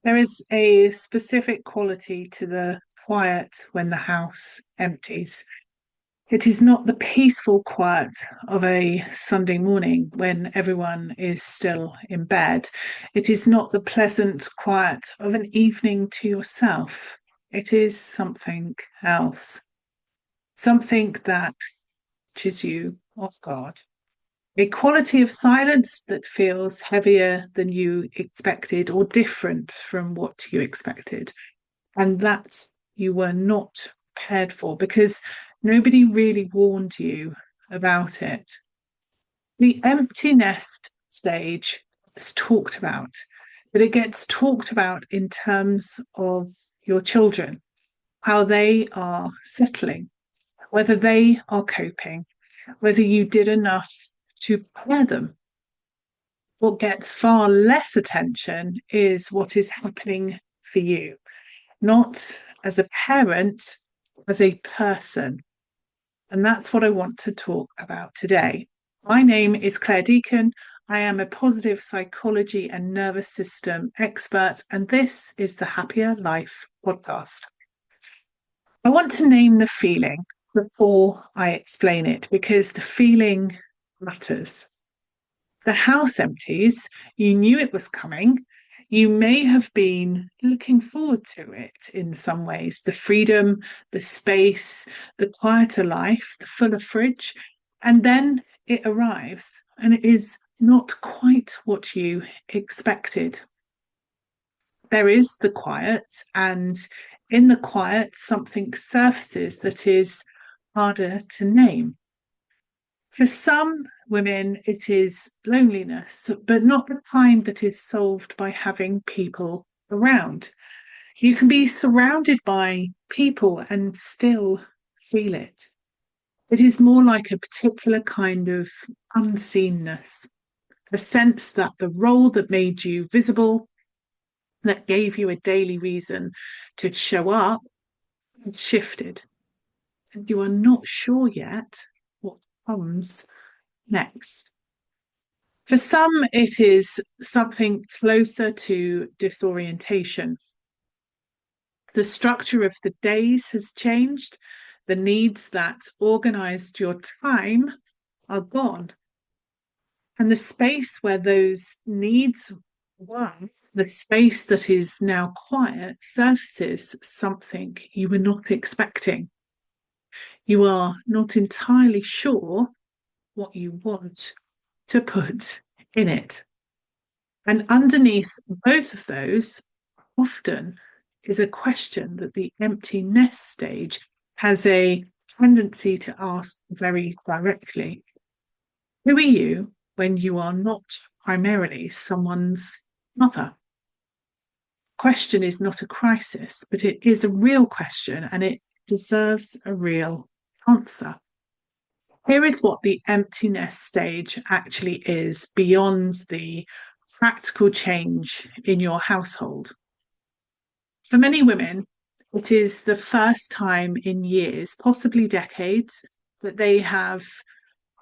There is a specific quality to the quiet when the house empties. It is not the peaceful quiet of a Sunday morning when everyone is still in bed. It is not the pleasant quiet of an evening to yourself. It is something else, something that catches you off guard. A quality of silence that feels heavier than you expected or different from what you expected, and that you were not prepared for because nobody really warned you about it. The empty nest stage is talked about, but it gets talked about in terms of your children, how they are settling, whether they are coping, whether you did enough to prepare them. What gets far less attention is what is happening for you, not as a parent, as a person. And that's what I want to talk about today. My name is Clare Deacon. I am a positive psychology and nervous system expert, and this is the Happier Life podcast. I want to name the feeling before I explain it because the feeling matters. The house empties, you knew it was coming. You may have been looking forward to it in some ways, the freedom, the space, the quieter life, the fuller fridge. And then it arrives and it is not quite what you expected. There is the quiet, and in the quiet, something surfaces that is harder to name. For some women, it is loneliness, but not the kind that is solved by having people around. You can be surrounded by people and still feel it. It is more like a particular kind of unseenness, a sense that the role that made you visible, that gave you a daily reason to show up, has shifted. And you are not sure yet what comes next. For some, it is something closer to disorientation. The structure of the days has changed. The needs that organized your time are gone. And the space where those needs were, the space that is now quiet, surfaces something you were not expecting. You are not entirely sure what you want to put in it. And underneath both of those, often is a question that the empty nest stage has a tendency to ask very directly. Who are you when you are not primarily someone's mother? Question is not a crisis, but it is a real question and it deserves a real answer. Here is what the empty nest stage actually is beyond the practical change in your household. For many women, it is the first time in years, possibly decades, that they have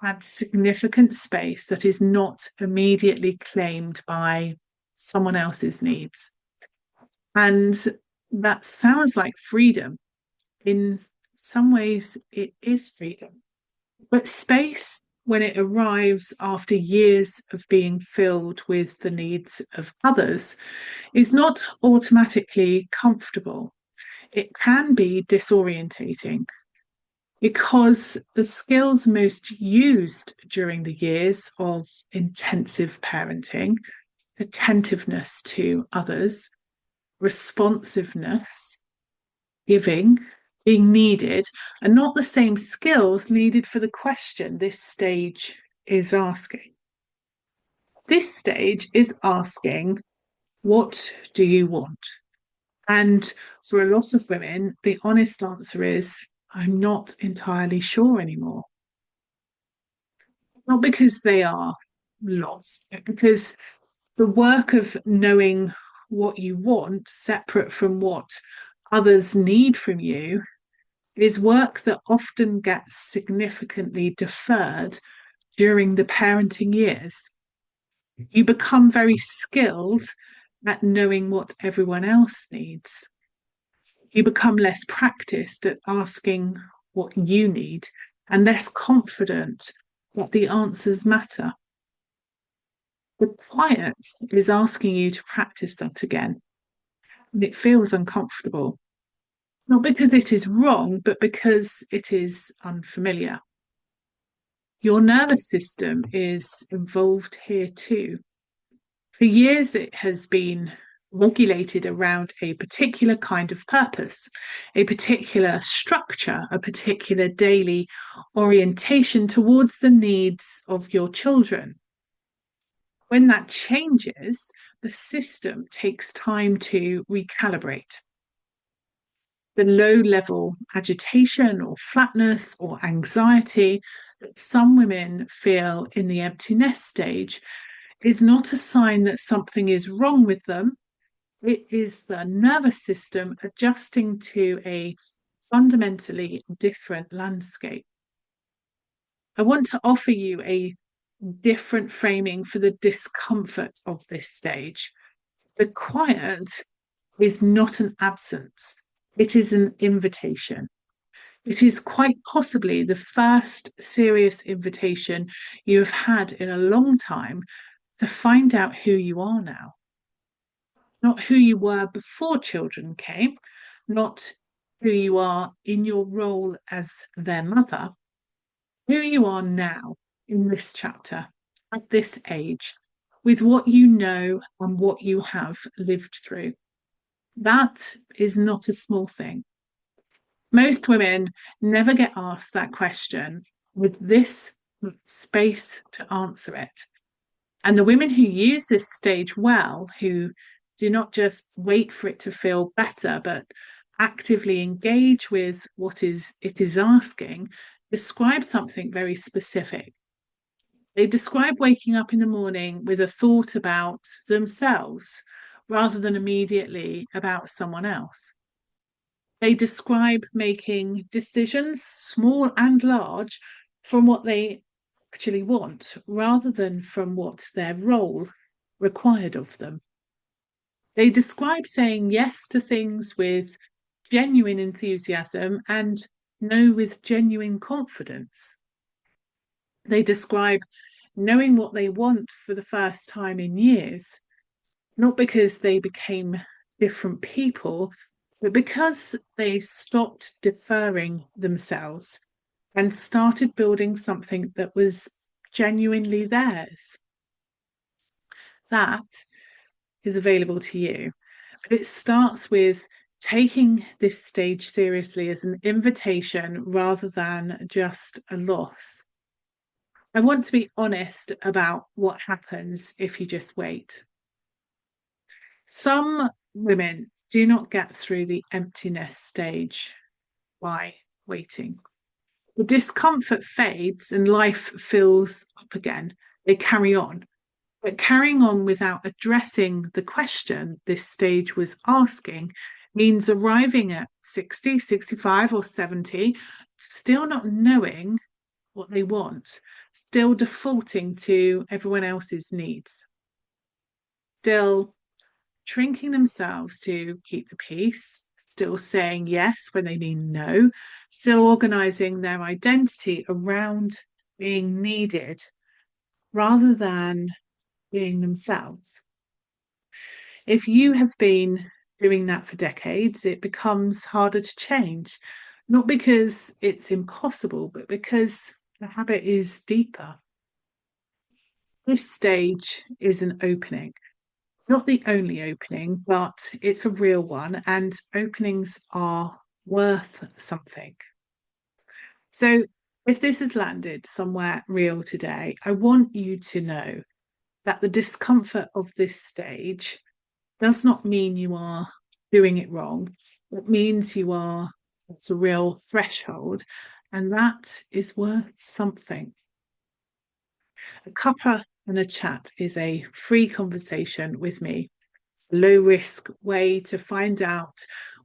had significant space that is not immediately claimed by someone else's needs. And that sounds like freedom. In some ways, it is freedom. But space, when it arrives after years of being filled with the needs of others, is not automatically comfortable. It can be disorientating because the skills most used during the years of intensive parenting, attentiveness to others, responsiveness, giving, being needed, are not the same skills needed for the question this stage is asking. This stage is asking, what do you want? And for a lot of women, the honest answer is, I'm not entirely sure anymore. Not because they are lost, but because the work of knowing what you want, separate from what others need from you, is work that often gets significantly deferred during the parenting years. You become very skilled at knowing what everyone else needs. You become less practiced at asking what you need and less confident that the answers matter. The quiet is asking you to practice that again, and it feels uncomfortable. Not because it is wrong, but because it is unfamiliar. Your nervous system is involved here too. For years, it has been regulated around a particular kind of purpose, a particular structure, a particular daily orientation towards the needs of your children. When that changes, the system takes time to recalibrate. The low level agitation or flatness or anxiety that some women feel in the empty nest stage is not a sign that something is wrong with them. It is the nervous system adjusting to a fundamentally different landscape. I want to offer you a different framing for the discomfort of this stage. The quiet is not an absence, it is an invitation. It is quite possibly the first serious invitation you have had in a long time to find out who you are now. Not who you were before children came, not who you are in your role as their mother, who you are now in this chapter, at this age, with what you know and what you have lived through. That is not a small thing. Most women never get asked that question with this space to answer it. And the women who use this stage well, who do not just wait for it to feel better, but actively engage with what it is asking, describe something very specific. They describe waking up in the morning with a thought about themselves rather than immediately about someone else. They describe making decisions, small and large, from what they actually want rather than from what their role required of them. They describe saying yes to things with genuine enthusiasm and no with genuine confidence. They describe knowing what they want for the first time in years, not because they became different people, but because they stopped deferring themselves and started building something that was genuinely theirs. That is available to you. But it starts with taking this stage seriously as an invitation rather than just a loss. I want to be honest about what happens if you just wait. Some women do not get through the emptiness stage by waiting. The discomfort fades and life fills up again. They carry on. But carrying on without addressing the question this stage was asking means arriving at 60, 65, or 70, still not knowing what they want, still defaulting to everyone else's needs, still shrinking themselves to keep the peace, still saying yes when they mean no, still organizing their identity around being needed rather than being themselves. If you have been doing that for decades, it becomes harder to change, not because it's impossible, but because the habit is deeper. This stage is an opening. Not the only opening, but it's a real one, and openings are worth something. So, if this has landed somewhere real today, I want you to know that the discomfort of this stage does not mean you are doing it wrong. It means it's a real threshold, and that is worth something. A cuppa and a chat is a free conversation with me, a low risk way to find out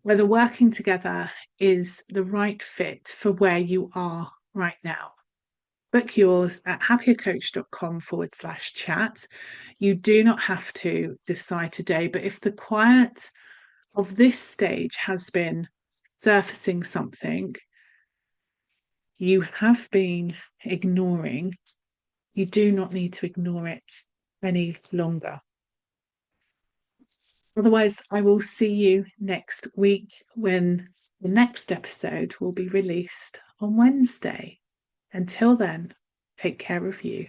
whether working together is the right fit for where you are right now. book yours at happiercoach.com/chat. You do not have to decide today, but if the quiet of this stage has been surfacing something you have been ignoring, you do not need to ignore it any longer. Otherwise, I will see you next week when the next episode will be released on Wednesday. Until then, take care of you.